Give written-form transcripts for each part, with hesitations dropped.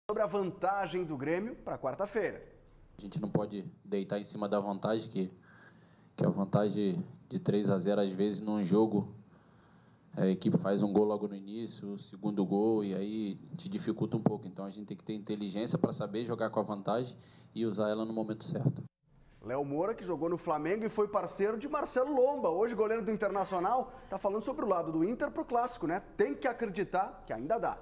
Sobre a vantagem do Grêmio para quarta-feira. A gente não pode deitar em cima da vantagem, que a vantagem de 3-0, às vezes, num jogo, a equipe faz um gol logo no início, o segundo gol, e aí te dificulta um pouco. Então, a gente tem que ter inteligência para saber jogar com a vantagem e usar ela no momento certo. Léo Moura, que jogou no Flamengo e foi parceiro de Marcelo Lomba, hoje goleiro do Internacional, está falando sobre o lado do Inter para o Clássico, né? Tem que acreditar que ainda dá.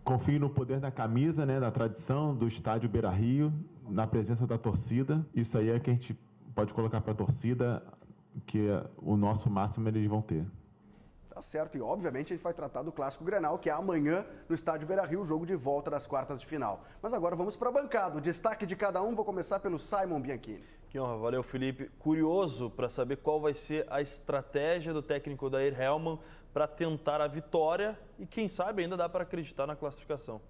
Confio no poder da camisa, né, da tradição, do estádio Beira-Rio, na presença da torcida. Isso aí é que a gente pode colocar para a torcida, que o nosso máximo eles vão ter. Tá certo, e obviamente a gente vai tratar do Clássico Grenal, que é amanhã no estádio Beira-Rio, jogo de volta das quartas de final. Mas agora vamos para a bancada, o destaque de cada um, vou começar pelo Simon Bianchini. Que honra, valeu Felipe. Curioso para saber qual vai ser a estratégia do técnico Odair Hellmann para tentar a vitória e quem sabe ainda dá para acreditar na classificação.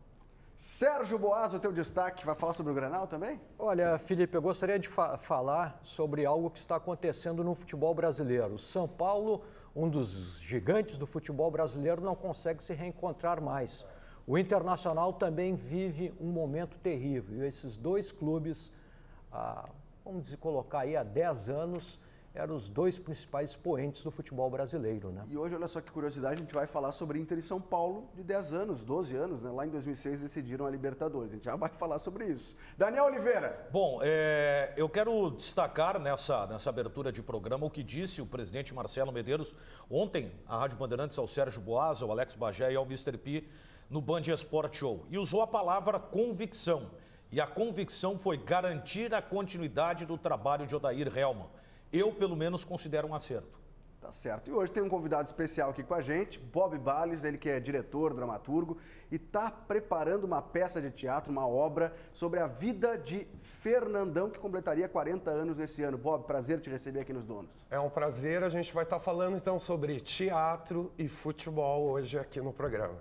Sérgio Boaz, o teu destaque, vai falar sobre o Grenal também? Olha, Felipe, eu gostaria de falar sobre algo que está acontecendo no futebol brasileiro. O São Paulo, um dos gigantes do futebol brasileiro, não consegue se reencontrar mais. O Internacional também vive um momento terrível. E esses dois clubes, vamos colocar aí há 10 anos, eram os dois principais expoentes do futebol brasileiro, né? E hoje, olha só que curiosidade, a gente vai falar sobre Inter e São Paulo de 10 anos, 12 anos, né? Lá em 2006 decidiram a Libertadores. A gente já vai falar sobre isso. Daniel Oliveira. Bom, eu quero destacar nessa abertura de programa o que disse o presidente Marcelo Medeiros ontem à Rádio Bandeirantes, ao Sérgio Boaz, ao Alex Bagé e ao Mr. P no Band Esporte Show. E usou a palavra convicção. E a convicção foi garantir a continuidade do trabalho de Odair Hellmann. Eu, pelo menos, considero um acerto. Tá certo. E hoje tem um convidado especial aqui com a gente, Bob Balles, ele que é diretor, dramaturgo, e está preparando uma peça de teatro, uma obra sobre a vida de Fernandão, que completaria 40 anos esse ano. Bob, prazer te receber aqui nos Donos. É um prazer, a gente vai estar falando então sobre teatro e futebol hoje aqui no programa.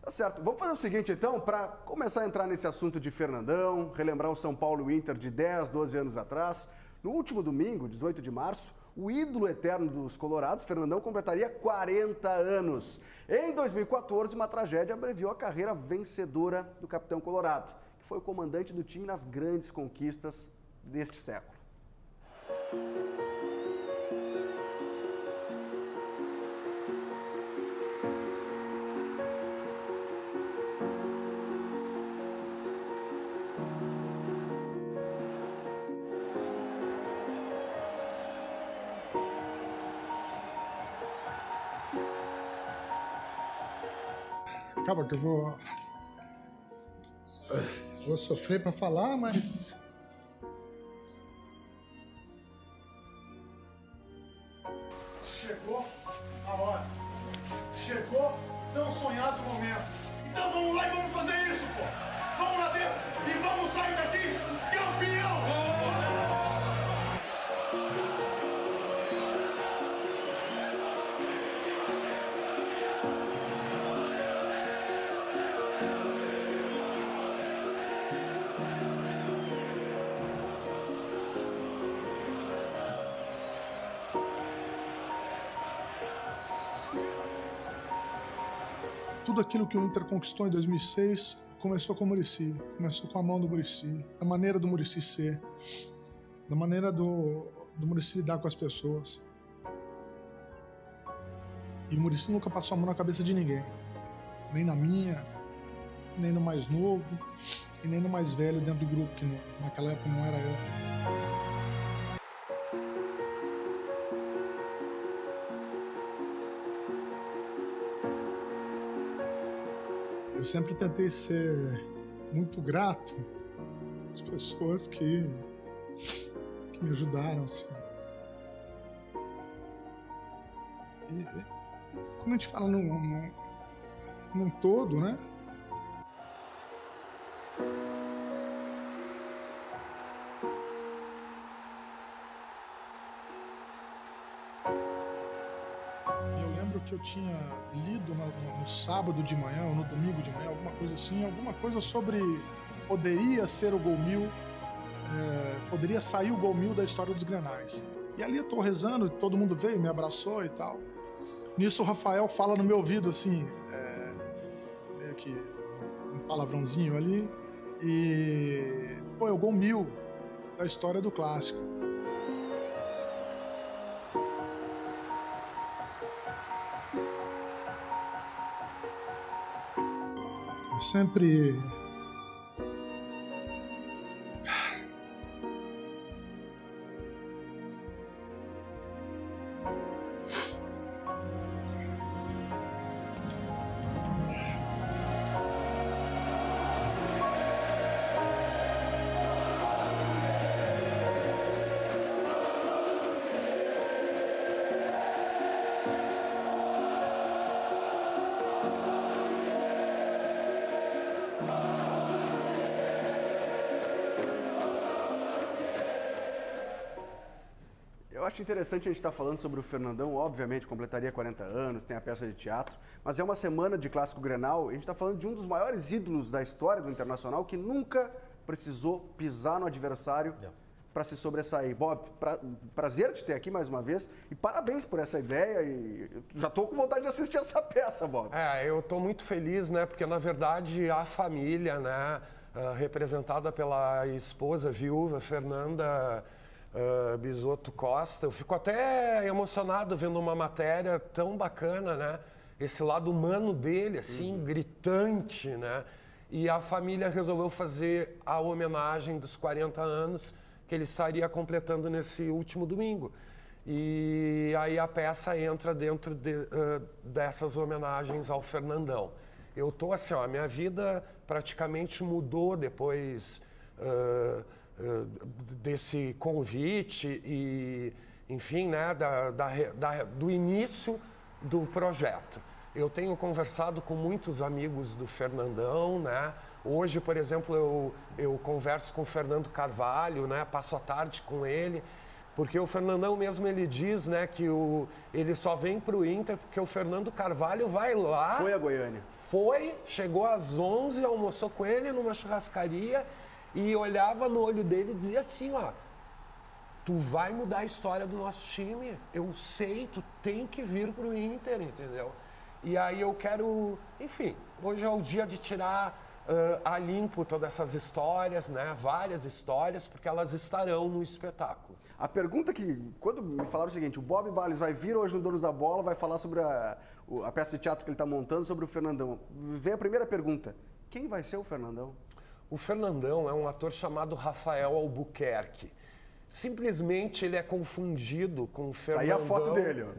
Tá certo. Vamos fazer o seguinte então, para começar a entrar nesse assunto de Fernandão, relembrar o São Paulo Inter de 10, 12 anos atrás. No último domingo, 18 de março, o ídolo eterno dos colorados, Fernandão, completaria 40 anos. Em 2014, uma tragédia abreviou a carreira vencedora do capitão colorado, que foi o comandante do time nas grandes conquistas deste século. Calma que eu vou sofrer para falar, mas chegou a hora, chegou tão sonhado momento. Então vamos lá e vamos fazer isso, pô. Vamos lá dentro e vamos sair daqui campeão. tudo aquilo que o Inter conquistou em 2006 começou com o Muricy, começou com a mão do Muricy, da maneira do Muricy ser, da maneira do Muricy lidar com as pessoas. E o Muricy nunca passou a mão na cabeça de ninguém, nem na minha, nem no mais novo e nem no mais velho dentro do grupo, que naquela época não era eu. Eu sempre tentei ser muito grato às pessoas que me ajudaram, assim. E quando a gente fala num todo, né? Que eu tinha lido no sábado de manhã ou no domingo de manhã, alguma coisa assim, alguma coisa sobre poderia ser o gol 1000, poderia sair o gol 1000 da história dos Grenais. E ali eu tô rezando, todo mundo veio, me abraçou e tal. Nisso o Rafael fala no meu ouvido assim, meio que um palavrãozinho ali. E, pô, é o gol 1000 da história do Clássico. Eu sempre... Eu acho interessante a gente estar falando sobre o Fernandão, obviamente completaria 40 anos, tem a peça de teatro, mas é uma semana de Clássico Grenal e a gente está falando de um dos maiores ídolos da história do Internacional que nunca precisou pisar no adversário para se sobressair. Bob, prazer te ter aqui mais uma vez e parabéns por essa ideia e já estou com vontade de assistir essa peça, Bob. Eu estou muito feliz, né, porque na verdade a família, né, representada pela esposa viúva Fernanda Bisotto Costa. Eu fico até emocionado vendo uma matéria tão bacana, né? Esse lado humano dele, assim, gritante, né? E a família resolveu fazer a homenagem dos 40 anos que ele estaria completando nesse último domingo. E aí a peça entra dentro dessas homenagens ao Fernandão. Eu tô assim, ó, a minha vida praticamente mudou depois desse convite e, enfim, né, do início do projeto. Eu tenho conversado com muitos amigos do Fernandão, né? Hoje, por exemplo, eu converso com o Fernando Carvalho, né? Passo a tarde com ele, porque o Fernandão mesmo ele diz, né, que ele só vem para o Inter porque o Fernando Carvalho vai lá. Foi a Goiânia. Chegou às 11, almoçou com ele numa churrascaria e olhava no olho dele e dizia assim, ó, tu vai mudar a história do nosso time, eu sei, tu tem que vir pro Inter, entendeu? E aí eu quero, enfim, hoje é o dia de tirar a limpo todas essas histórias, né, várias histórias, porque elas estarão no espetáculo. A pergunta que, quando me falaram o seguinte, o Bob Balles vai vir hoje no Donos da Bola, vai falar sobre a peça de teatro que ele está montando, sobre o Fernandão. Vem a primeira pergunta, quem vai ser o Fernandão? O Fernandão é um ator chamado Rafael Albuquerque. Simplesmente ele é confundido com o Fernandão. Aí a foto dele, ó.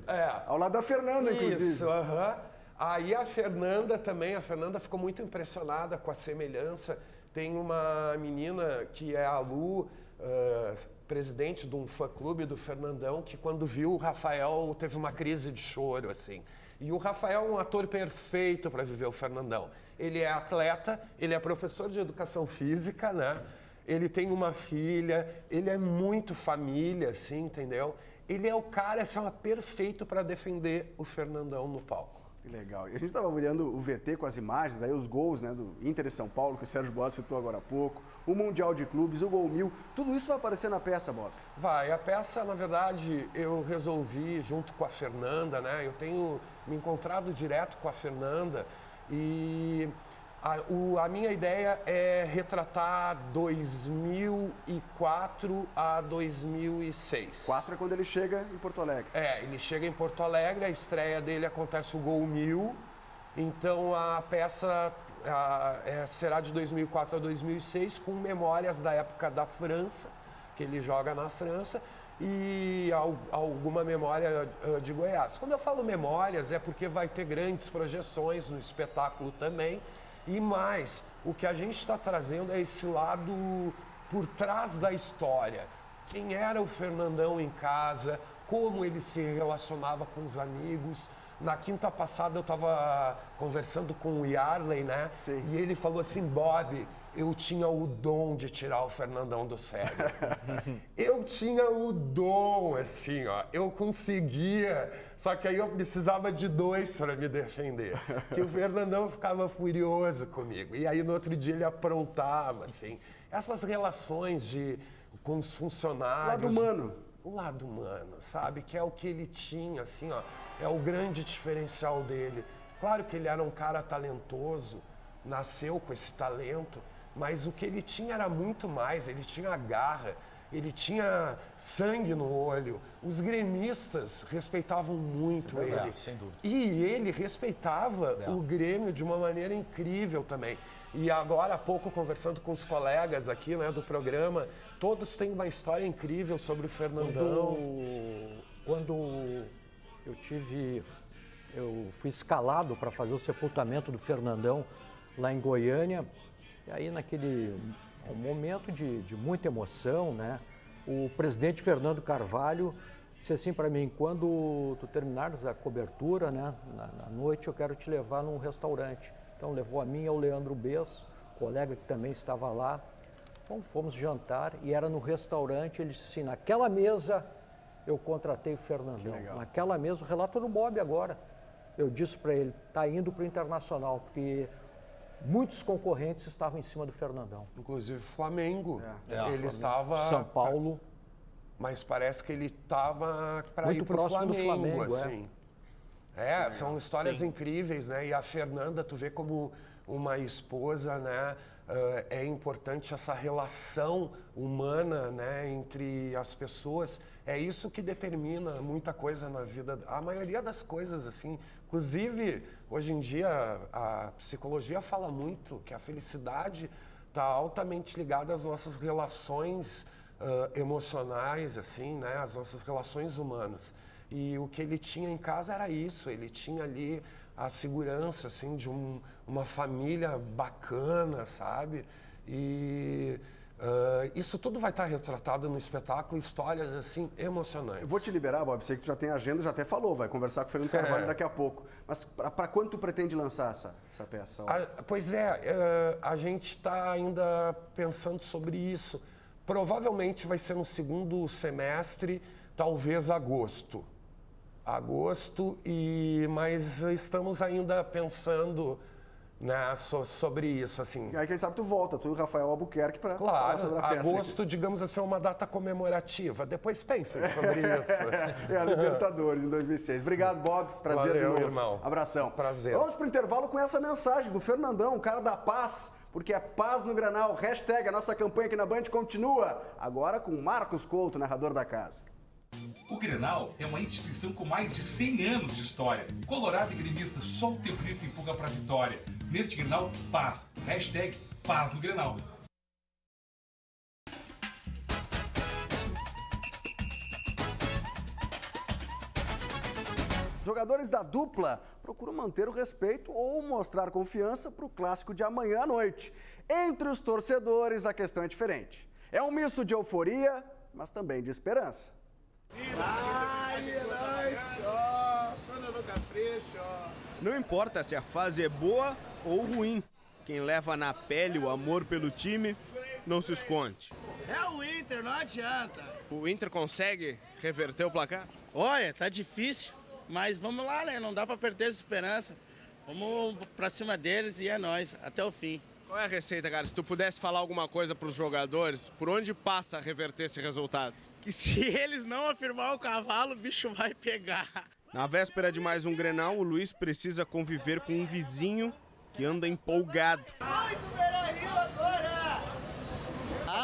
Ao lado da Fernanda, inclusive. Isso, Aí a Fernanda também, ficou muito impressionada com a semelhança. Tem uma menina que é a Lu, presidente de um fã-clube do Fernandão, que quando viu o Rafael teve uma crise de choro, assim. E o Rafael é um ator perfeito para viver o Fernandão. Ele é atleta, ele é professor de educação física, né? Ele tem uma filha, ele é muito família, assim, entendeu? Ele é o cara, assim, perfeito para defender o Fernandão no palco. Que legal. E a gente estava olhando o VT com as imagens, aí os gols, né, do Inter e São Paulo, que o Sérgio Boas citou agora há pouco, o Mundial de Clubes, o Gol 1000, tudo isso vai aparecer na peça, Bob? Vai. A peça, na verdade, eu resolvi junto com a Fernanda, né? Eu tenho me encontrado direto com a Fernanda e a minha ideia é retratar 2004 a 2006. 4 é quando ele chega em Porto Alegre. Ele chega em Porto Alegre, a estreia dele acontece o Gol 1000, então a peça será de 2004 a 2006, com memórias da época da França, que ele joga na França, e alguma memória de Goiás. Quando eu falo memórias, é porque vai ter grandes projeções no espetáculo também. E mais, o que a gente está trazendo é esse lado por trás da história. Quem era o Fernandão em casa, como ele se relacionava com os amigos. Na quinta passada eu estava conversando com o Yarley, né? Sim. E ele falou assim, Bob, eu tinha o dom de tirar o Fernandão do sério. Eu tinha o dom, assim, ó. Eu conseguia, só que aí eu precisava de 2 para me defender. Que o Fernandão ficava furioso comigo. E aí no outro dia ele aprontava, assim. Essas relações com os funcionários. O lado humano. O lado humano, sabe? Que é o que ele tinha, assim, ó. É o grande diferencial dele. Claro que ele era um cara talentoso, nasceu com esse talento, mas o que ele tinha era muito mais, ele tinha garra, ele tinha sangue no olho. Os gremistas respeitavam muito ele. Sem dúvida. E ele respeitava o Grêmio de uma maneira incrível também. E agora há pouco, conversando com os colegas aqui, né, do programa, todos têm uma história incrível sobre o Fernandão. Quando eu fui escalado para fazer o sepultamento do Fernandão lá em Goiânia, e aí naquele momento de muita emoção, né, o presidente Fernando Carvalho disse assim para mim: quando tu terminares a cobertura, né, na noite, eu quero te levar num restaurante. Então levou a mim e ao Leandro Bez, colega que também estava lá. Então fomos jantar e era no restaurante. Ele disse assim: naquela mesa eu contratei o Fernandão. Naquela mesa, o relato do Bob agora. Eu disse para ele: tá indo para o Internacional, porque muitos concorrentes estavam em cima do Fernandão. Inclusive o Flamengo. Ele estava... São Paulo. Mas parece que ele estava para ir para o Flamengo, assim. São histórias incríveis, né? E a Fernanda, tu vê como uma esposa, né? É importante essa relação humana, né, entre as pessoas. É isso que determina muita coisa na vida, a maioria das coisas, assim. Inclusive, hoje em dia, a psicologia fala muito que a felicidade está altamente ligada às nossas relações emocionais, assim, né, às nossas relações humanas. E o que ele tinha em casa era isso, ele tinha ali a segurança, assim, de uma família bacana, sabe? E isso tudo vai estar retratado no espetáculo, histórias, assim, emocionantes. Eu vou te liberar, Bob, sei que tu já tem agenda, já até falou, vai conversar com o Fernando Carvalho daqui a pouco. Mas para quando tu pretende lançar essa peça? Pois a gente está ainda pensando sobre isso. Provavelmente vai ser no segundo semestre, talvez agosto. Mas estamos ainda pensando, né, sobre isso, assim. E aí, quem sabe tu volta, tu e o Rafael Albuquerque para falar sobre a peça. Agosto, digamos assim, é uma data comemorativa. Depois pensem sobre isso. É a Libertadores, em 2006. Obrigado, Bob. Prazer de novo. Irmão. Abração. Prazer. Vamos pro intervalo com essa mensagem do Fernandão, o cara da paz, porque é paz no Grenal. Hashtag, a nossa campanha aqui na Band continua. Agora com Marcos Couto, narrador da casa. O Grenal é uma instituição com mais de 100 anos de história. Colorado e gremista, só o teu grito empurra para a vitória. Neste Grenal, paz. Hashtag paz no Grenal. Jogadores da dupla procuram manter o respeito ou mostrar confiança para o clássico de amanhã à noite. Entre os torcedores, a questão é diferente. É um misto de euforia, mas também de esperança. Não importa se a fase é boa ou ruim, quem leva na pele o amor pelo time não se esconde. É o Inter, não adianta. O Inter consegue reverter o placar? Olha, tá difícil, mas vamos lá, né? Não dá pra perder essa esperança. Vamos pra cima deles e é nóis, até o fim. Qual é a receita, cara? Se tu pudesse falar alguma coisa pros jogadores, por onde passa a reverter esse resultado? Que se eles não afirmar o cavalo, o bicho vai pegar. Na véspera de mais um Grenal, o Luiz precisa conviver com um vizinho que anda empolgado.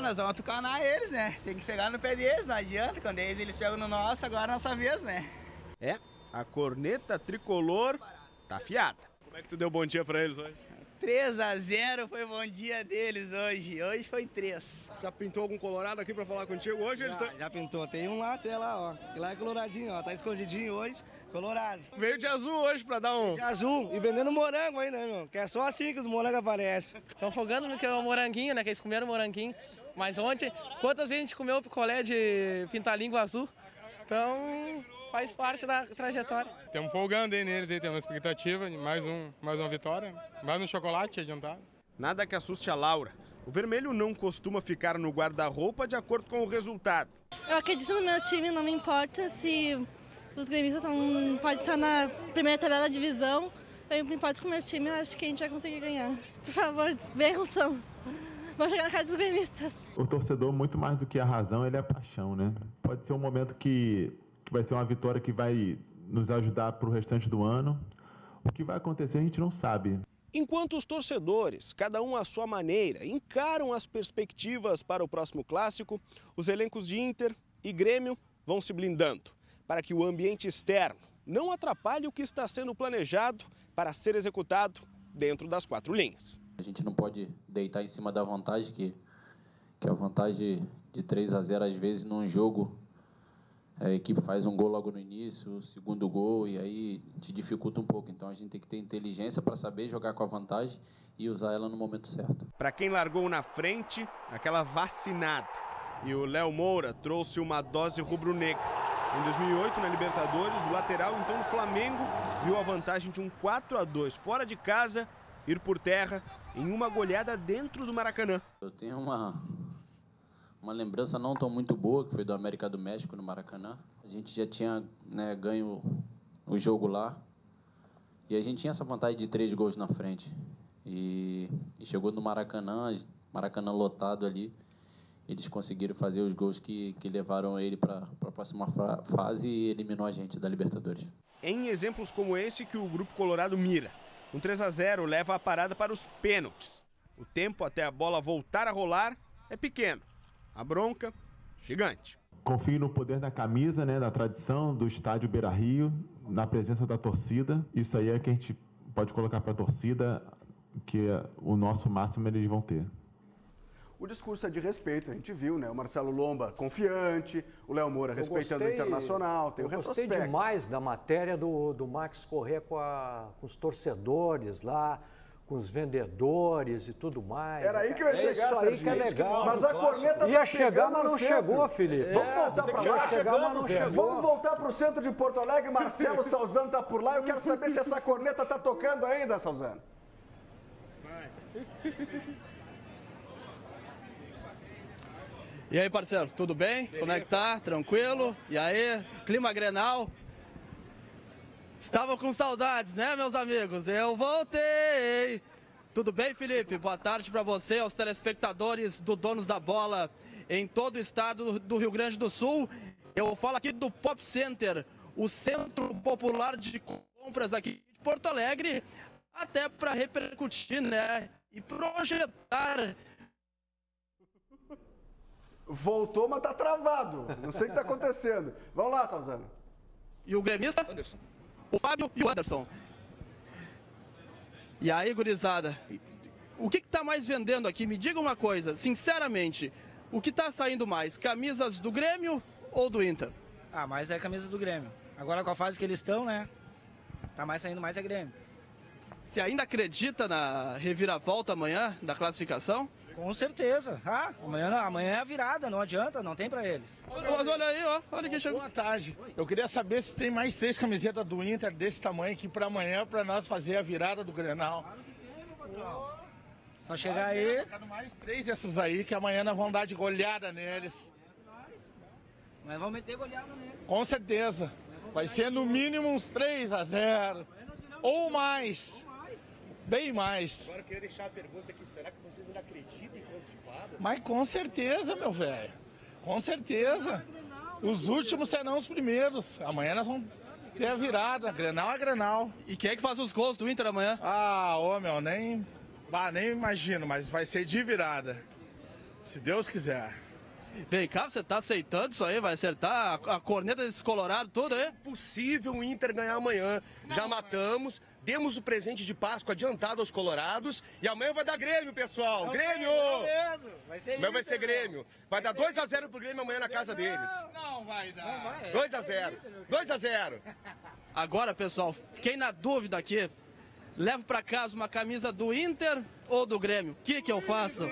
Nós vamos atucanar eles, né? Tem que pegar no pé deles, não adianta. Quando eles pegam no nosso, agora é a nossa vez, né? A corneta tricolor tá afiada. Como é que tu deu bom dia pra eles hoje? 3-0 foi bom dia deles hoje. Hoje foi 3. Já pintou algum colorado aqui pra falar contigo hoje? Já pintou. Tem um lá até lá, ó. E lá é coloradinho, ó. Tá escondidinho hoje, colorado. Veio de azul hoje pra dar um... De azul e vendendo morango aí, né, meu? Que é só assim que os morangos aparecem. Estão folgando no que é o moranguinho, né? Que eles comeram moranguinho. Mas ontem, quantas vezes a gente comeu picolé de pintalíngua azul? Então... faz parte da trajetória. Estamos folgando aí neles, aí, temos uma expectativa de mais uma vitória, mais um chocolate adiantado. Nada que assuste a Laura. O vermelho não costuma ficar no guarda-roupa de acordo com o resultado. Eu acredito no meu time, não me importa se os gremistas podem estar na primeira tabela da divisão. Eu me importo com o meu time, eu acho que a gente vai conseguir ganhar. Por favor, benção. Vamos chegar na cara dos gremistas. O torcedor, muito mais do que a razão, ele é a paixão, né? Pode ser um momento que vai ser uma vitória que vai nos ajudar para o restante do ano. O que vai acontecer a gente não sabe. Enquanto os torcedores, cada um à sua maneira, encaram as perspectivas para o próximo clássico, os elencos de Inter e Grêmio vão se blindando para que o ambiente externo não atrapalhe o que está sendo planejado para ser executado dentro das 4 linhas. A gente não pode deitar em cima da vantagem, que a vantagem de 3-0, às vezes, num jogo, a equipe faz um gol logo no início, o segundo gol, e aí te dificulta um pouco. Então a gente tem que ter inteligência para saber jogar com a vantagem e usar ela no momento certo. Para quem largou na frente, aquela vacinada. E o Léo Moura trouxe uma dose rubro-negra. Em 2008, na Libertadores, o lateral, então, do Flamengo, viu a vantagem de um 4-2 fora de casa ir por terra em uma goleada dentro do Maracanã. Eu tenho uma lembrança não tão muito boa, que foi do América do México, no Maracanã. A gente já tinha, né, ganho o jogo lá e a gente tinha essa vantagem de 3 gols na frente. E chegou no Maracanã lotado ali, eles conseguiram fazer os gols que levaram ele para a próxima fase e eliminou a gente da Libertadores. Em exemplos como esse que o Grupo Colorado mira. Um 3-0 leva a parada para os pênaltis. O tempo até a bola voltar a rolar é pequeno. A bronca, gigante. Confio no poder da camisa, né, da tradição, do estádio Beira-Rio, na presença da torcida. Isso aí é que a gente pode colocar para a torcida, que o nosso máximo eles vão ter. O discurso é de respeito, a gente viu, né? O Marcelo Lomba confiante, o Léo Moura respeitando o Internacional, tem o retrospecto. Eu gostei demais da matéria do Max Corrêa com os torcedores lá, com os vendedores e tudo mais. Era aí que eu ia chegar, isso aí que é legal. Mas a corneta ia chegar, mas não chegou, Felipe. Vamos voltar para lá. Vamos voltar para o centro de Porto Alegre. Marcelo Salzano está por lá. Eu quero saber se essa corneta está tocando ainda, Salzano. E aí, parceiro, tudo bem? Beleza. Como é que tá? Tranquilo? E aí, clima Grenal? Estava com saudades, né, meus amigos? Eu voltei! Tudo bem, Felipe? Boa tarde para você, aos telespectadores do Donos da Bola em todo o estado do Rio Grande do Sul. Eu falo aqui do Pop Center, o centro popular de compras aqui de Porto Alegre, até para repercutir, né, e projetar. Voltou, mas tá travado. Não sei o que tá acontecendo. Vamos lá, Salzano. E o gremista? Anderson. O Fábio e o Anderson. E aí, gurizada, o que tá mais vendendo aqui? Me diga uma coisa, sinceramente, o que tá saindo mais? Camisas do Grêmio ou do Inter? Ah, mais é camisa do Grêmio. Agora com a fase que eles estão, né? Tá mais saindo mais é Grêmio. Você ainda acredita na reviravolta amanhã da classificação? Com certeza. Ah, amanhã é a virada, não adianta, não tem pra eles. Mas olha aí, ó, olha quem chegou. Boa tarde. Eu queria saber se tem mais 3 camisetas do Inter desse tamanho aqui pra amanhã, pra nós fazer a virada do Grenal. Claro que tem, meu patrão. Só chegar aí. Mais 3 dessas aí, que amanhã nós vamos dar de goleada neles. Nós vamos meter goleada neles. Com certeza. Vai ser no mínimo uns 3-0. Ou mais. Bem mais. Agora eu queria deixar a pergunta aqui, será que vocês ainda acreditam em conto de fadas? Mas com certeza, meu velho. Com certeza. Os últimos serão os primeiros. Amanhã nós vamos ter a virada. Grenal é Grenal. E quem é que faz os gols do Inter amanhã? Ah, ô meu, nem imagino, mas vai ser de virada. Se Deus quiser. Vem cá, você tá aceitando isso aí? Vai acertar a corneta desses colorados tudo aí? É possível o Inter ganhar amanhã. Já matamos, demos o presente de Páscoa adiantado aos colorados e amanhã vai dar Grêmio, pessoal. Grêmio! Vai ser amanhã vai ser Grêmio. Vai dar 2-0 pro Grêmio amanhã na casa deles. Não vai dar. 2-0. 2-0. Agora, pessoal, fiquei na dúvida aqui. Levo pra casa uma camisa do Inter ou do Grêmio? O que eu faço?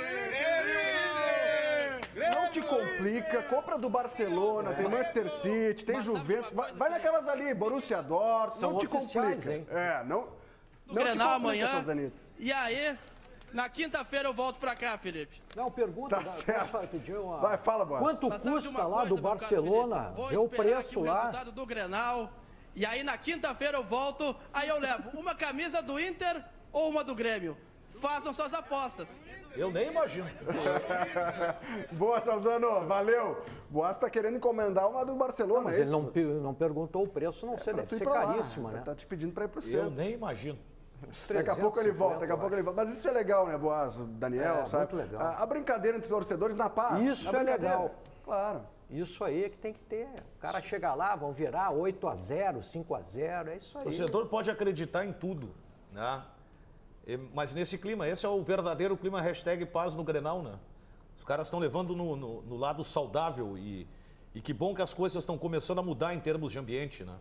Não te complica, compra do Barcelona, tem Manchester City, tem Juventus, vai naquelas ali, Borussia Dortmund, não te complica. Hein? Não Grenal amanhã. E aí, na quinta-feira eu volto pra cá, Felipe. Não, pergunta. Tá certo. Pedir uma... Vai, fala, Boa. Quanto custa lá do Barcelona? Vê o preço lá. O resultado do Grenal. E aí na quinta-feira eu volto, aí eu levo uma camisa do Inter ou uma do Grêmio. Façam suas apostas. Eu nem imagino. Boa, Salzano, valeu. Boas tá querendo encomendar uma do Barcelona, mas ele não perguntou o preço, não sei, deve ser caríssima, né? Tá te pedindo para ir pro centro. Eu nem imagino. Daqui a pouco ele volta, Mas isso é legal, né, Boaz, Daniel, sabe? Muito legal. A brincadeira entre torcedores na paz. Isso é legal. Claro. Isso aí é que tem que ter. O cara chega lá, vão virar 8-0, 5-0, é isso aí. O torcedor pode acreditar em tudo, né? Mas nesse clima, esse é o verdadeiro clima #paz no Grenal, né? Os caras estão levando no lado saudável e que bom que as coisas estão começando a mudar em termos de ambiente, né?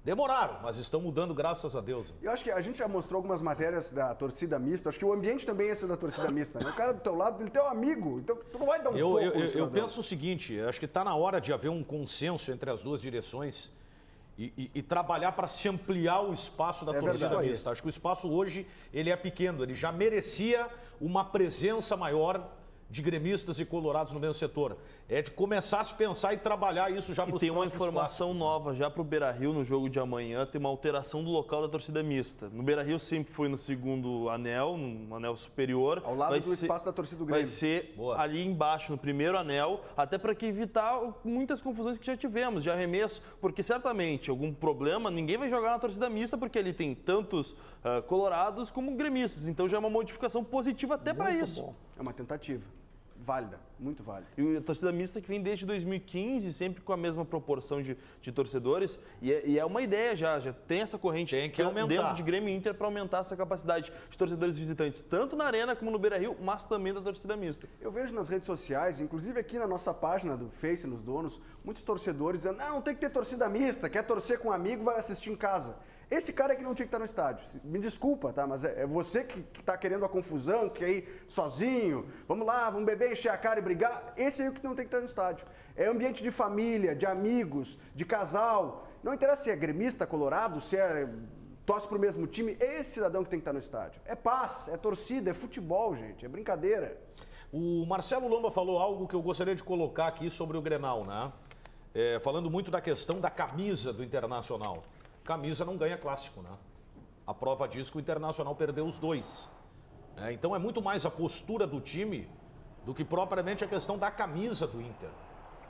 Demoraram, mas estão mudando, graças a Deus. Eu acho que a gente já mostrou algumas matérias da torcida mista. Acho que o ambiente também é esse da torcida mista, né? O cara do teu lado, ele é teu amigo. Então, tu não vai dar um soco Eu penso o seguinte, acho que está na hora de haver um consenso entre as duas direções e trabalhar para se ampliar o espaço da torcida mista. Acho que o espaço hoje, ele é pequeno. Ele já merecia uma presença maior de gremistas e colorados no mesmo setor. É de começar a se pensar e trabalhar isso já para os próximos. E tem uma informação nova já para o Beira-Rio no jogo de amanhã, tem uma alteração do local da torcida mista. No Beira-Rio sempre foi no segundo anel, no anel superior. Ao lado do espaço da torcida do Grêmio. Vai ser ali embaixo, no primeiro anel, até para evitar muitas confusões que já tivemos, de arremesso, porque certamente algum problema, ninguém vai jogar na torcida mista, porque ele tem tantos colorados como gremistas. Então já é uma modificação positiva até para isso. Bom. É uma tentativa. Válida, muito válida. E a torcida mista que vem desde 2015, sempre com a mesma proporção de torcedores, e é uma ideia já tem essa corrente tem que aumentar dentro de Grêmio e Inter para aumentar essa capacidade de torcedores visitantes, tanto na Arena como no Beira-Rio, mas também da torcida mista. Eu vejo nas redes sociais, inclusive aqui na nossa página do Face, nos donos, muitos torcedores dizendo, não tem que ter torcida mista, quer torcer com um amigo, vai assistir em casa. Esse cara é que não tinha que estar no estádio. Me desculpa, tá? Mas é você que está querendo a confusão, que é ir sozinho, vamos lá, vamos beber, encher a cara e brigar. Esse aí é o que não tem que estar no estádio. É ambiente de família, de amigos, de casal. Não interessa se é gremista, colorado, se torce para o mesmo time. É esse cidadão que tem que estar no estádio. É paz, é torcida, é futebol, gente, é brincadeira. O Marcelo Lomba falou algo que eu gostaria de colocar aqui sobre o Grenal, né? Falando muito da questão da camisa do Internacional. Camisa não ganha clássico, né? A prova diz que o Internacional perdeu os dois. Então é muito mais a postura do time do que propriamente a questão da camisa do Inter.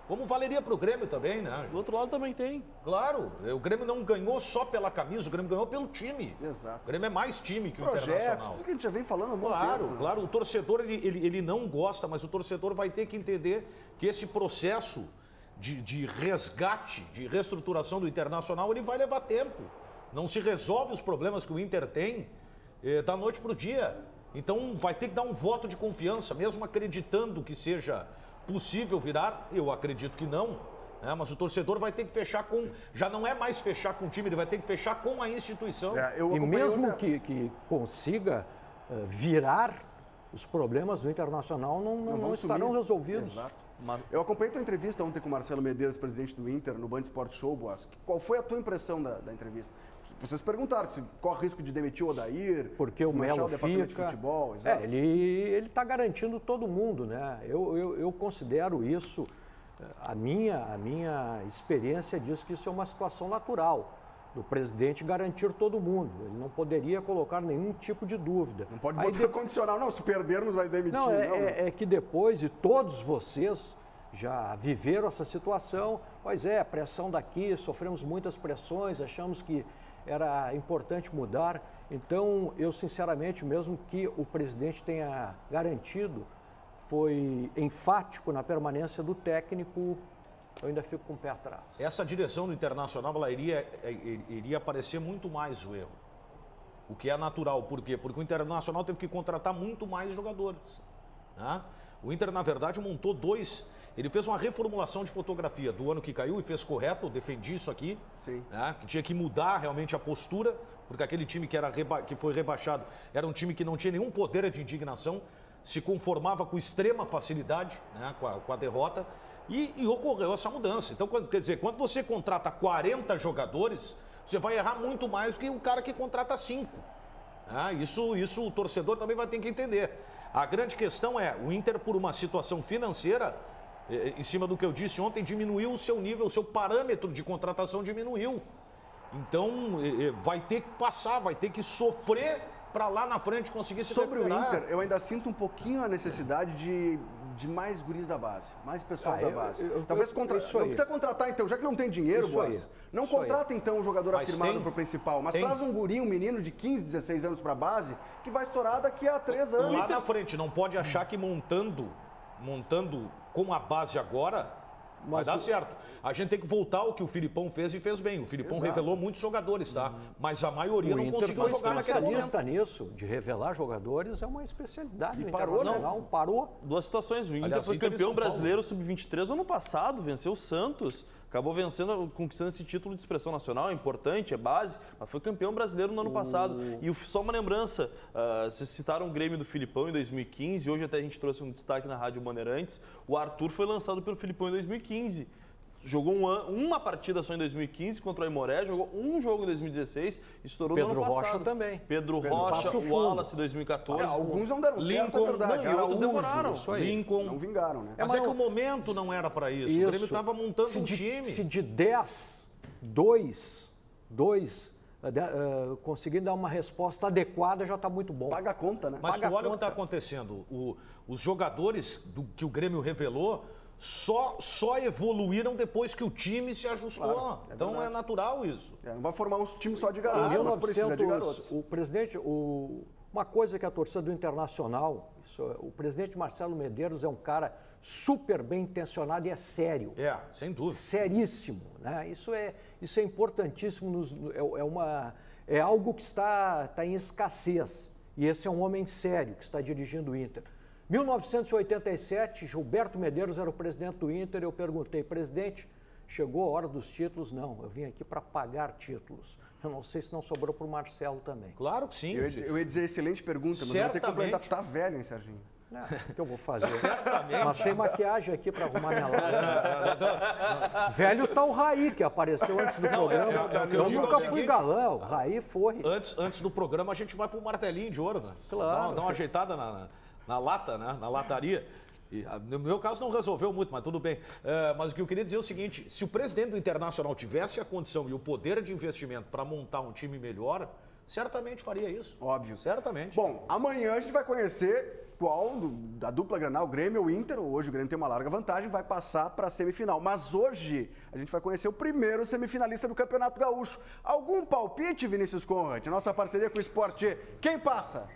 Como valeria para o Grêmio também, né? Do outro lado também tem. Claro, o Grêmio não ganhou só pela camisa, o Grêmio ganhou pelo time. Exato. O Grêmio é mais time que o Projeto, Internacional. Tudo que a gente já vem falando há muito tempo. Né? Claro, o torcedor ele não gosta, mas o torcedor vai ter que entender que esse processo de resgate, de reestruturação do Internacional, ele vai levar tempo. Não se resolve os problemas que o Inter tem da noite para o dia. Então vai ter que dar um voto de confiança, mesmo acreditando que seja possível virar. Eu acredito que não, né? Mas o torcedor vai ter que fechar com... Já não é mais fechar com o time, ele vai ter que fechar com a instituição. E mesmo que consiga virar, os problemas do Internacional não estarão resolvidos. Exato. Eu acompanhei a tua entrevista ontem com o Marcelo Medeiros, presidente do Inter, no Band Sport Show, Boas. Qual foi a tua impressão da entrevista? Vocês perguntaram se corre o risco de demitir o Odair, porque o Melo fica. De futebol, ele está garantindo todo mundo, né? Eu considero isso, a minha experiência diz que isso é uma situação natural. Do presidente garantir todo mundo. Ele não poderia colocar nenhum tipo de dúvida. Não pode botar condicional, não. Se perdermos, vai demitir. Não, é que depois, e todos vocês já viveram essa situação, pois a pressão daqui, sofremos muitas pressões, achamos que era importante mudar. Então, eu sinceramente, mesmo que o presidente tenha garantido, foi enfático na permanência do técnico, eu ainda fico com o pé atrás. Essa direção do Internacional, ela iria aparecer muito mais o erro. O que é natural. Por quê? Porque o Internacional teve que contratar muito mais jogadores. Né? O Inter, na verdade, montou ele fez uma reformulação de fotografia do ano que caiu e fez correto, eu defendi isso aqui. Sim. Né? Que tinha que mudar realmente a postura, porque aquele time que foi rebaixado era um time que não tinha nenhum poder de indignação, se conformava com extrema facilidade, né? com a derrota. E ocorreu essa mudança. Então, quer dizer, quando você contrata 40 jogadores, você vai errar muito mais que o cara que contrata 5. Isso o torcedor também vai ter que entender. A grande questão é, o Inter, por uma situação financeira, em cima do que eu disse ontem, diminuiu o seu nível, o seu parâmetro de contratação diminuiu. Então, vai ter que passar, vai ter que sofrer para lá na frente conseguir se Sobre recuperar. o Inter, eu ainda sinto um pouquinho a necessidade de de mais guris da base, mais pessoal da base. Talvez não isso aí. precisa contratar, então, já que não tem dinheiro, Isso aí. Boas, não Isso contrata, então, um jogador Mas afirmado pro principal, mas traz um guri, um menino de 15, 16 anos pra base, que vai estourar daqui a 3 anos. Lá na frente, não pode achar que montando com a base agora, vai dar certo. A gente tem que voltar ao que o Filipão fez e fez bem. O Filipão revelou muitos jogadores, tá? Mas a maioria não conseguiu jogar naquele momento. especialista nisso, de revelar jogadores, é uma especialidade. E parou, né? Parou. Duas situações. O Inter foi campeão brasileiro sub-23 no ano passado, venceu o Santos. Acabou vencendo, conquistando esse título de expressão nacional, é importante, é base, mas foi campeão brasileiro no ano passado. E só uma lembrança, vocês citaram o Grêmio do Filipão em 2015, hoje até a gente trouxe um destaque na Rádio Bandeirantes, o Arthur foi lançado pelo Filipão em 2015. Jogou uma partida só em 2015 contra o Aimoré, jogou um jogo em 2016, estourou no ano passado. Pedro Rocha também. Pedro Rocha, o Wallace em 2014. Alguns não deram certo, é verdade. E outros demoraram. Lincoln. Não vingaram, né? Mas é que o momento não era para isso. O Grêmio estava montando um time. Se de 10, 2 conseguir dar uma resposta adequada, já está muito bom. Paga a conta, né? Mas olha o que está acontecendo. Os jogadores que o Grêmio revelou só evoluíram depois que o time se ajustou. Claro, então verdade. É natural isso. Não vai formar um time só de garotos, mas precisa de garotos. O presidente, uma coisa que a torcida do Internacional, o presidente Marcelo Medeiros é um cara super bem intencionado e é sério. Sem dúvida. Seríssimo, né? Isso é importantíssimo, é algo que está em escassez. E esse é um homem sério que está dirigindo o Inter. 1987, Gilberto Medeiros era o presidente do Inter. Eu perguntei, presidente, chegou a hora dos títulos? Não, eu vim aqui para pagar títulos. Eu não sei se não sobrou para o Marcelo também. Claro que sim. Eu ia dizer excelente pergunta, mas eu vou ter que completar. Tu tá velho, hein, Serginho? O que eu vou fazer? Certamente. Mas tem maquiagem aqui para arrumar minha lata. Velho tá o Raí, que apareceu antes do programa. Eu nunca fui galã, o Raí foi. Antes do programa a gente vai pro martelinho de ouro, né? Claro. Dá uma ajeitada na lata, né? Na lataria. E, no meu caso não resolveu muito, mas tudo bem. Mas o que eu queria dizer é o seguinte, se o presidente do Internacional tivesse a condição e o poder de investimento para montar um time melhor, certamente faria isso. Óbvio. Certamente. Bom, amanhã a gente vai conhecer qual da dupla Granal, Grêmio ou Inter. Hoje o Grêmio tem uma larga vantagem, vai passar para a semifinal. Mas hoje a gente vai conhecer o primeiro semifinalista do Campeonato Gaúcho. Algum palpite, Vinícius Conrad? Nossa parceria com o Sport. Quem passa?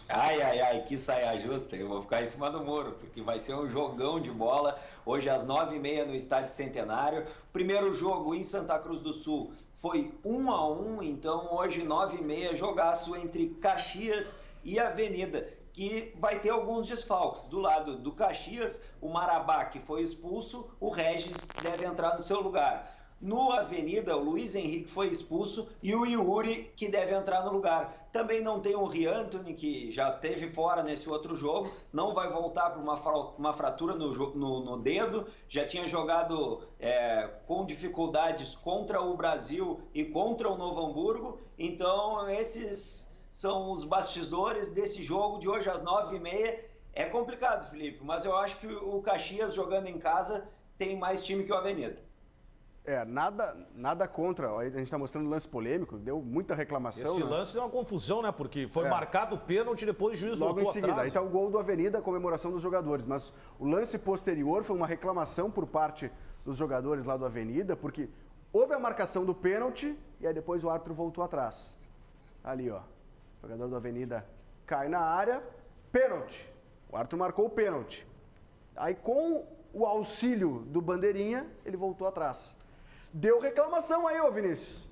Ai, que saia justa, eu vou ficar em cima do muro, porque vai ser um jogão de bola, hoje às 9h30 no Estádio Centenário. Primeiro jogo em Santa Cruz do Sul foi 1-1, então hoje 9h30, jogaço entre Caxias e Avenida, que vai ter alguns desfalques. Do lado do Caxias, o Marabá, que foi expulso, o Regis deve entrar no seu lugar. No Avenida, o Luiz Henrique foi expulso e o Yuri, que deve entrar no lugar. Também não tem o Riantony, que já esteve fora nesse outro jogo, não vai voltar por uma fratura no dedo, já tinha jogado com dificuldades contra o Brasil e contra o Novo Hamburgo. Então, esses são os bastidores desse jogo de hoje às 9h30. É complicado, Felipe, mas eu acho que o Caxias, jogando em casa, tem mais time que o Avenida. Nada contra. A gente está mostrando lance polêmico, deu muita reclamação. Esse lance deu uma confusão, né? Porque foi marcado o pênalti e depois o juiz logo voltou em seguida. atrás. Aí está o gol do Avenida, a comemoração dos jogadores. Mas o lance posterior foi uma reclamação por parte dos jogadores lá do Avenida, porque houve a marcação do pênalti e aí depois o árbitro voltou atrás. Ali, ó. O jogador do Avenida cai na área, pênalti. O árbitro marcou o pênalti. Aí com o auxílio do bandeirinha, ele voltou atrás. Deu reclamação aí, ô Vinícius.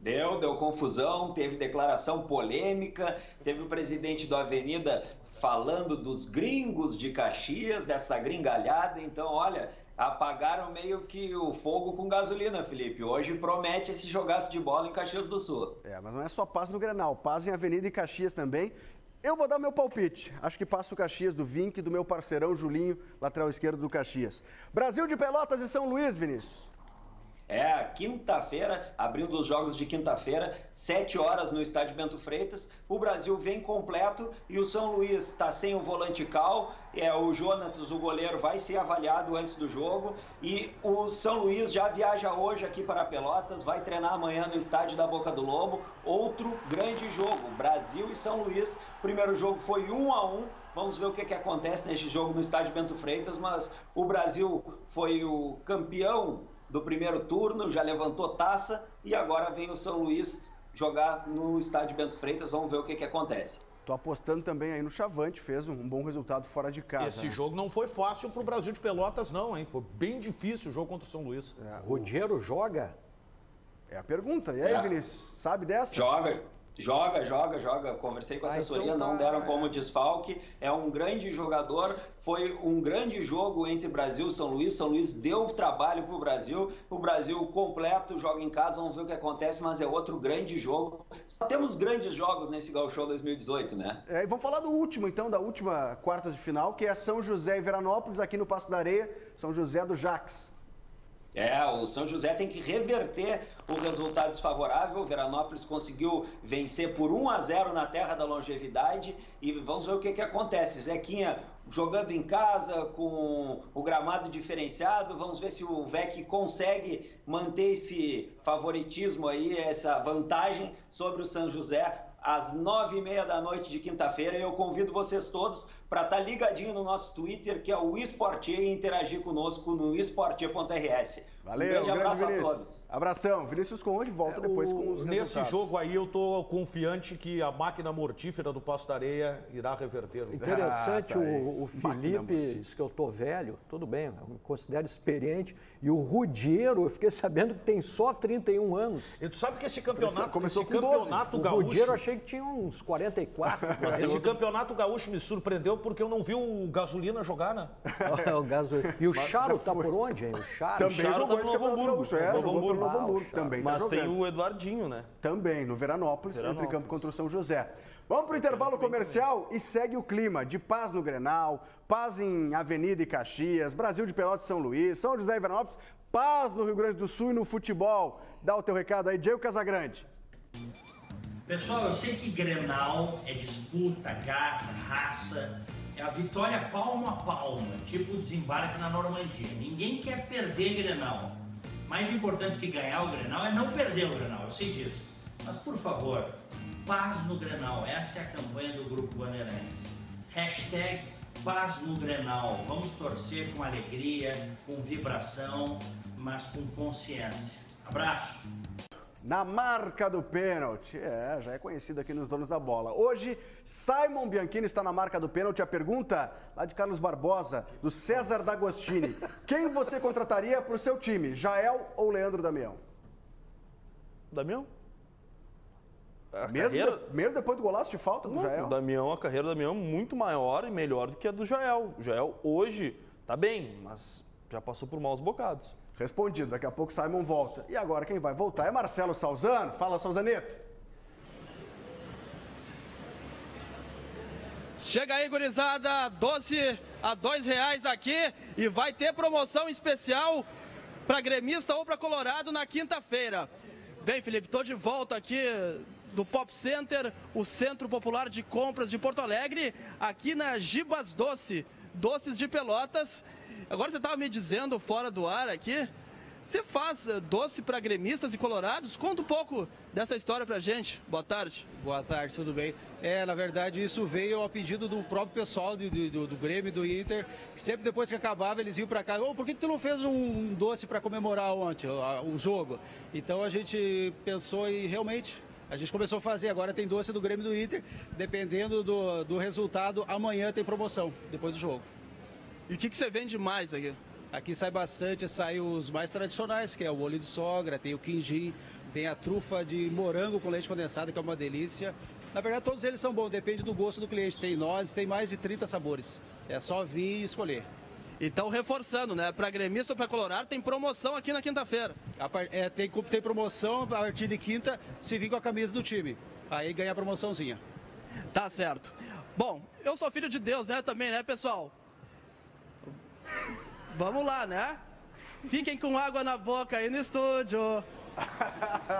Deu confusão, teve declaração polêmica, teve o presidente do Avenida falando dos gringos de Caxias, essa gringalhada. Então, olha, apagaram meio que o fogo com gasolina, Felipe. Hoje promete esse jogaço de bola em Caxias do Sul. Mas não é só paz no Grenal, paz em Avenida e Caxias também. Eu vou dar meu palpite. Acho que passa o Caxias do Vinck, do meu parceirão Julinho, lateral esquerdo do Caxias. Brasil de Pelotas e São Luís, Vinícius. É, quinta-feira, abrindo os jogos de quinta-feira, 7 horas no estádio Bento Freitas. O Brasil vem completo e o São Luís está sem o volante Cal. O Jonatas, o goleiro, vai ser avaliado antes do jogo. E o São Luís já viaja hoje aqui para Pelotas, vai treinar amanhã no estádio da Boca do Lobo. Outro grande jogo, Brasil e São Luís. O primeiro jogo foi 1-1. Vamos ver o que acontece neste jogo no estádio Bento Freitas, mas o Brasil foi o campeão do primeiro turno, já levantou taça e agora vem o São Luís jogar no estádio Bento Freitas. Vamos ver o que acontece. Tô apostando também aí no Chavante, fez um bom resultado fora de casa. Esse jogo não foi fácil pro Brasil de Pelotas não, hein? Foi bem difícil o jogo contra o São Luís. Rogério joga? É a pergunta. E aí, Vinícius, sabe dessa? Joga. Conversei com a assessoria, não deram como desfalque. É um grande jogador. Foi um grande jogo entre Brasil e São Luís. São Luís deu trabalho para o Brasil. O Brasil completo, joga em casa. Vamos ver o que acontece, mas é outro grande jogo. Só temos grandes jogos nesse Gauchão 2018, né? E vamos falar do último, então, da última quartas de final, que é São José e Veranópolis, aqui no Passo da Areia. São José do Jax. O São José tem que reverter o resultado desfavorável. O Veranópolis conseguiu vencer por 1-0 na terra da longevidade e vamos ver o que acontece. Zequinha jogando em casa com o gramado diferenciado, vamos ver se o VEC consegue manter esse favoritismo aí, essa vantagem sobre o São José às 9h30 da noite de quinta-feira. Eu convido vocês todos para estar ligadinho no nosso Twitter, que é o Esportier, e interagir conosco no esportier.rs. Valeu, um grande abraço Vinícius. a todos. Abração. Vinícius Conde volta depois com os Nesse resultados. jogo aí eu tô confiante que a máquina mortífera do Passo da Areia irá reverter. Interessante, o Felipe diz que eu tô velho, tudo bem, eu me considero experiente. E o Rudiero, eu fiquei sabendo que tem só 31 anos. E tu sabe que esse campeonato, Começou esse com 12. campeonato O gaúcho... Rudiero eu achei que tinha uns 44. Esse campeonato gaúcho me surpreendeu porque eu não vi o Gasolina jogar, né? E o Charo tá por onde, hein? O Charo. Também jogou esse campeonato gaúcho. Jogou pelo Novo Hamburgo. Também Mas tá tem jogando. o Eduardinho, né? Também, no Veranópolis, entra em campo contra o São José. Vamos para o intervalo comercial e segue o clima de paz no Grenal, paz em Avenida e Caxias, Brasil de Pelotas e São Luís, São José e Veranópolis, paz no Rio Grande do Sul e no futebol. Dá o teu recado aí, Diego Casagrande. Pessoal, eu sei que Grenal é disputa, garra, raça, é a vitória palmo a palmo, tipo desembarque na Normandia. Ninguém quer perder Grenal. Mais importante que ganhar o Grenal é não perder o Grenal, eu sei disso. Mas, por favor, paz no Grenal, essa é a campanha do Grupo Bandeirantes. Hashtag paz no Grenal. Vamos torcer com alegria, com vibração, mas com consciência. Abraço! Na marca do pênalti. Já é conhecido aqui nos Donos da Bola. Hoje, Simon Bianchini está na marca do pênalti. A pergunta lá de Carlos Barbosa, do César D'Agostini. Quem você contrataria para o seu time, Jael ou Leandro Damião? Damião? Mesmo depois do golaço de falta do Jael? A carreira do Damião é muito maior e melhor do que a do Jael. O Jael hoje tá bem, mas já passou por maus bocados. Respondido, daqui a pouco Simon volta. E agora quem vai voltar é Marcelo Salzano. Fala, Salzaneto. Chega aí, gurizada, 12 a R$2 aqui e vai ter promoção especial para gremista ou para colorado na quinta-feira. Bem, Felipe, estou de volta aqui do Pop Center, o Centro Popular de Compras de Porto Alegre, aqui na Gibas Doce, Doces de Pelotas. Agora você estava me dizendo fora do ar aqui, você faz doce para gremistas e colorados? Conta um pouco dessa história pra gente. Boa tarde. Boa tarde, tudo bem? Na verdade, isso veio ao pedido do próprio pessoal do Grêmio e do Inter, que sempre depois que acabava, eles iam para cá. Por que tu não fez um doce para comemorar ontem o jogo? Então a gente pensou e realmente... A gente começou a fazer, agora tem doce do Grêmio e do Inter, dependendo do resultado, amanhã tem promoção, depois do jogo. E o que você vende mais aqui? Aqui sai bastante, sai os mais tradicionais, que é o olho de sogra, tem o quindim, tem a trufa de morango com leite condensado, que é uma delícia. Na verdade, todos eles são bons, depende do gosto do cliente. Tem nozes, tem mais de 30 sabores. É só vir e escolher. Então, reforçando, né? Para gremista ou para colorado, tem promoção aqui na quinta-feira. Tem promoção a partir de quinta, se vir com a camisa do time. Aí ganha a promoçãozinha. Tá certo. Bom, eu sou filho de Deus, né? Também, né, pessoal? Vamos lá, né? Fiquem com água na boca aí no estúdio.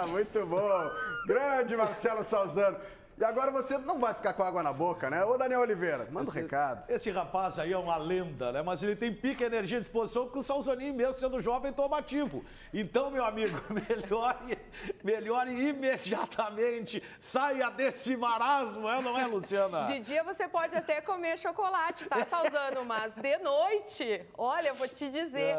Muito bom. Grande Marcelo Salzano. E agora você não vai ficar com água na boca, né? Ô, Daniel Oliveira, manda um recado. Esse rapaz aí é uma lenda, né? Mas ele tem pique, energia e disposição, porque o Salzaninho, mesmo sendo jovem, toma ativo. Então, meu amigo, melhore imediatamente. Saia desse marasmo, não é, Luciana? De dia você pode até comer chocolate, tá, Salzano? Mas de noite, olha, eu vou te dizer,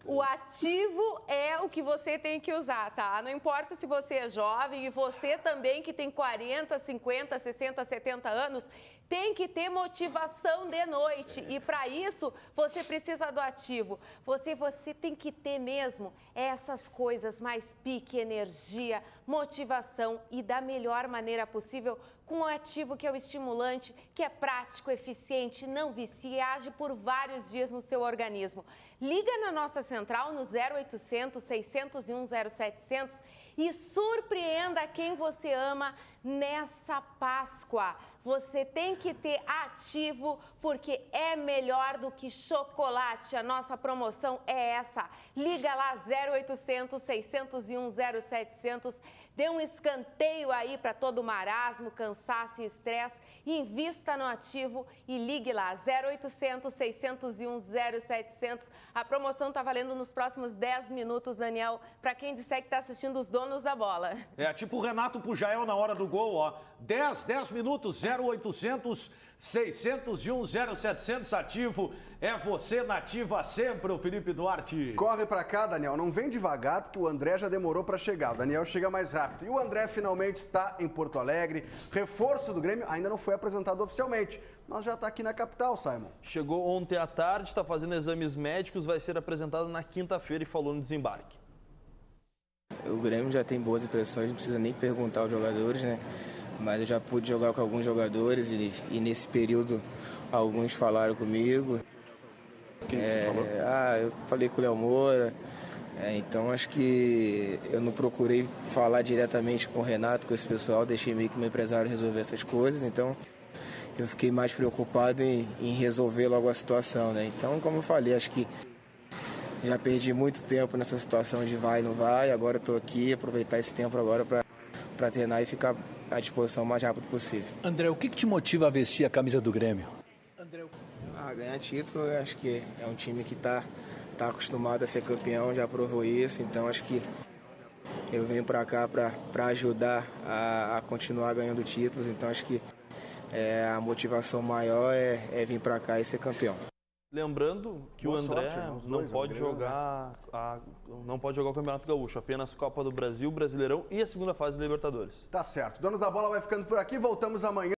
o ativo é o que você tem que usar, tá? Não importa se você é jovem e você também que tem 40, 50, 60, 70 anos, tem que ter motivação de noite. E para isso, você precisa do ativo. Você tem que ter mesmo essas coisas, mais pique, energia, motivação e da melhor maneira possível com o ativo que é o estimulante, que é prático, eficiente, não vicia e age por vários dias no seu organismo. Liga na nossa central no 0800 601 0700 e surpreenda quem você ama nessa Páscoa. Você tem que ter ativo porque é melhor do que chocolate. A nossa promoção é essa. Liga lá 0800 601 0700. Dê um escanteio aí para todo o marasmo, cansaço e estresse. Invista no ativo e ligue lá 0800 601 0700. A promoção está valendo nos próximos 10 minutos, Daniel, para quem disser que está assistindo os donos da bola. É tipo o Renato Pujael na hora do gol, ó. 10 minutos, 0800 601 0700 ativo. É você nativa sempre, o Felipe Duarte. Corre pra cá, Daniel. Não vem devagar, porque o André já demorou pra chegar. O Daniel chega mais rápido. E o André finalmente está em Porto Alegre. Reforço do Grêmio ainda não foi apresentado oficialmente, mas já está aqui na capital, Simon. Chegou ontem à tarde, está fazendo exames médicos, vai ser apresentado na quinta-feira e falou no desembarque. O Grêmio já tem boas impressões, não precisa nem perguntar aos jogadores, né? Mas eu já pude jogar com alguns jogadores e nesse período alguns falaram comigo. Quem que você falou? Eu falei com o Léo Moura. Então acho que eu não procurei falar diretamente com o Renato, com esse pessoal, deixei meio que o meu empresário resolver essas coisas. Então eu fiquei mais preocupado em resolver logo a situação, né? Então, como eu falei, acho que já perdi muito tempo nessa situação de vai e não vai. Agora estou aqui, aproveitar esse tempo agora para treinar e ficar à disposição o mais rápido possível. André, o que te motiva a vestir a camisa do Grêmio? Ganhar título, eu acho que é um time que está acostumado a ser campeão, já provou isso, então acho que eu venho para cá para ajudar a continuar ganhando títulos, então acho que a motivação maior é vir para cá e ser campeão. Lembrando que Boa o André sorte, não pode jogar o Campeonato Gaúcho, apenas Copa do Brasil, Brasileirão e a segunda fase da Libertadores. Tá certo. Donos da Bola vai ficando por aqui, voltamos amanhã.